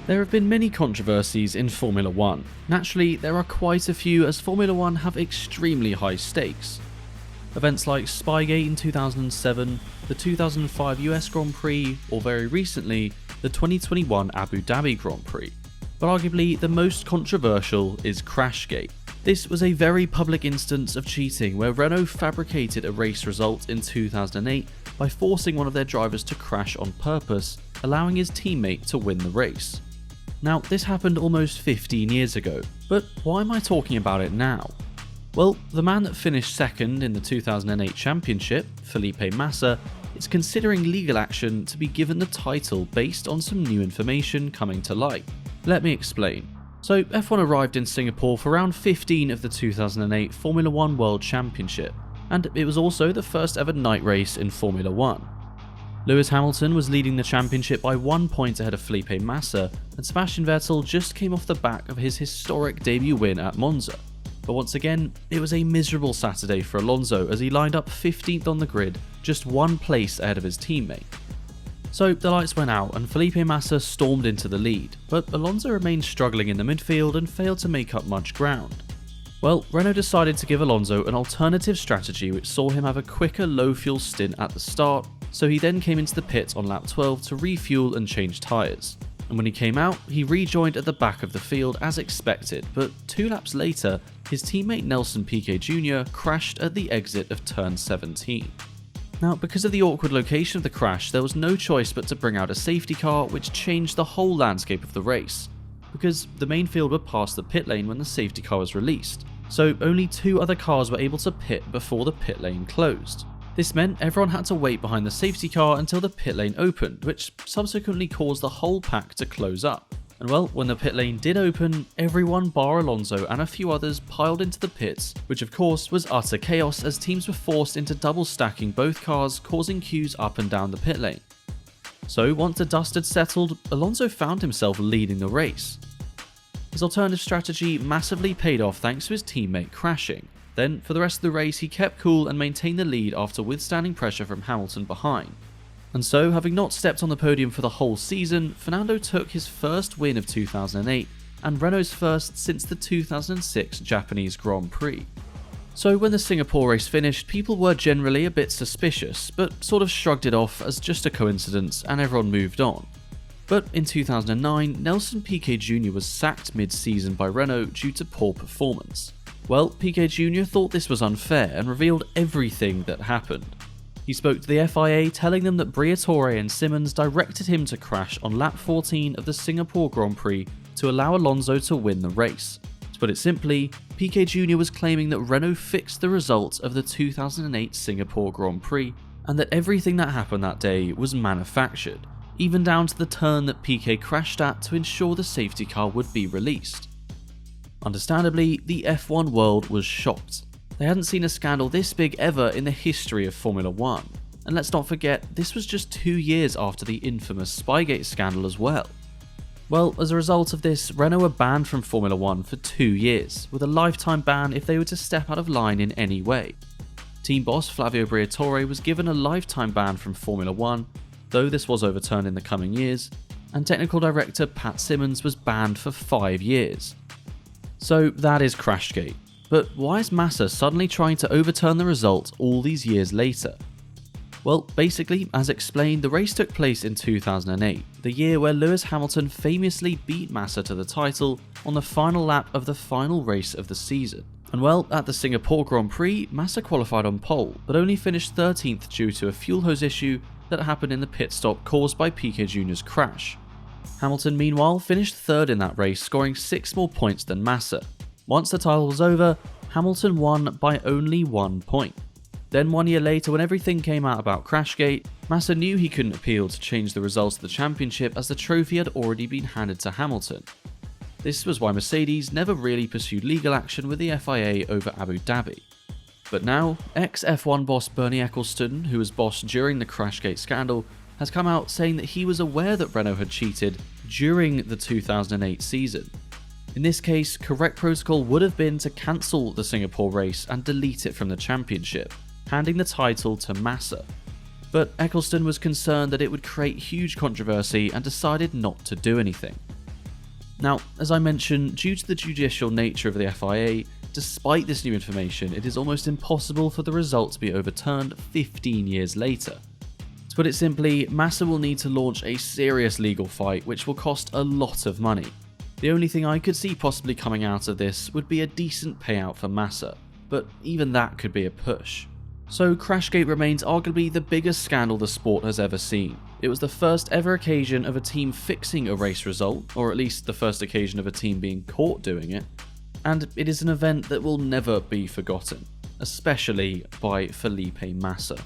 There have been many controversies in Formula 1. Naturally, there are quite a few as Formula 1 have extremely high stakes. Events like Spygate in 2007, the 2005 US Grand Prix, or very recently, the 2021 Abu Dhabi Grand Prix. But arguably, the most controversial is Crashgate. This was a very public instance of cheating where Renault fabricated a race result in 2008 by forcing one of their drivers to crash on purpose, allowing his teammate to win the race. Now, this happened almost 15 years ago, but why am I talking about it now? Well, the man that finished second in the 2008 championship, Felipe Massa, is considering legal action to be given the title based on some new information coming to light. Let me explain. So, F1 arrived in Singapore for round 15 of the 2008 Formula 1 World Championship, and it was also the first ever night race in Formula 1. Lewis Hamilton was leading the championship by 1 point ahead of Felipe Massa, and Sebastian Vettel just came off the back of his historic debut win at Monza. But once again, it was a miserable Saturday for Alonso as he lined up 15th on the grid, just 1 place ahead of his teammate. So the lights went out and Felipe Massa stormed into the lead, but Alonso remained struggling in the midfield and failed to make up much ground. Well, Renault decided to give Alonso an alternative strategy which saw him have a quicker low fuel stint at the start, so he then came into the pit on lap 12 to refuel and change tyres. And when he came out, he rejoined at the back of the field as expected, but 2 laps later, his teammate Nelson Piquet Jr. crashed at the exit of turn 17. Now, because of the awkward location of the crash, there was no choice but to bring out a safety car which changed the whole landscape of the race, because the main field were past the pit lane when the safety car was released, so only 2 other cars were able to pit before the pit lane closed. This meant everyone had to wait behind the safety car until the pit lane opened, which subsequently caused the whole pack to close up. And well, when the pit lane did open, everyone bar Alonso and a few others piled into the pits, which of course was utter chaos as teams were forced into double stacking both cars, causing queues up and down the pit lane. So once the dust had settled, Alonso found himself leading the race. His alternative strategy massively paid off thanks to his teammate crashing. Then, for the rest of the race, he kept cool and maintained the lead after withstanding pressure from Hamilton behind. And so, having not stepped on the podium for the whole season, Fernando took his first win of 2008 and Renault's first since the 2006 Japanese Grand Prix. So when the Singapore race finished, people were generally a bit suspicious, but sort of shrugged it off as just a coincidence and everyone moved on. But in 2009, Nelson Piquet Jr. was sacked mid-season by Renault due to poor performance. Well, Piquet Jr. thought this was unfair and revealed everything that happened. He spoke to the FIA telling them that Briatore and Simmons directed him to crash on lap 14 of the Singapore Grand Prix to allow Alonso to win the race. To put it simply, Piquet Jr. was claiming that Renault fixed the results of the 2008 Singapore Grand Prix and that everything that happened that day was manufactured, even down to the turn that Piquet crashed at to ensure the safety car would be released. Understandably, the F1 world was shocked. They hadn't seen a scandal this big ever in the history of Formula 1. And let's not forget, this was just 2 years after the infamous Spygate scandal as well. Well, as a result of this, Renault were banned from Formula 1 for 2 years, with a lifetime ban if they were to step out of line in any way. Team boss Flavio Briatore was given a lifetime ban from Formula 1, though this was overturned in the coming years, and technical director Pat Simmons was banned for 5 years. So that is Crashgate. But why is Massa suddenly trying to overturn the result all these years later? Well, basically, as explained, the race took place in 2008, the year where Lewis Hamilton famously beat Massa to the title on the final lap of the final race of the season. And well, at the Singapore Grand Prix, Massa qualified on pole, but only finished 13th due to a fuel hose issue that happened in the pit stop caused by Piquet Jr.'s crash. Hamilton, meanwhile, finished 3rd in that race, scoring 6 more points than Massa. Once the title was over, Hamilton won by only 1 point. Then 1 year later, when everything came out about Crashgate, Massa knew he couldn't appeal to change the results of the championship as the trophy had already been handed to Hamilton. This was why Mercedes never really pursued legal action with the FIA over Abu Dhabi. But now, ex-F1 boss Bernie Ecclestone, who was boss during the Crashgate scandal, has come out saying that he was aware that Renault had cheated during the 2008 season. In this case, correct protocol would have been to cancel the Singapore race and delete it from the championship, handing the title to Massa. But Ecclestone was concerned that it would create huge controversy and decided not to do anything. Now, as I mentioned, due to the judicial nature of the FIA, despite this new information, it is almost impossible for the result to be overturned 15 years later. To put it simply, Massa will need to launch a serious legal fight which will cost a lot of money. The only thing I could see possibly coming out of this would be a decent payout for Massa, but even that could be a push. So Crashgate remains arguably the biggest scandal the sport has ever seen. It was the first ever occasion of a team fixing a race result, or at least the first occasion of a team being caught doing it, and it is an event that will never be forgotten, especially by Felipe Massa.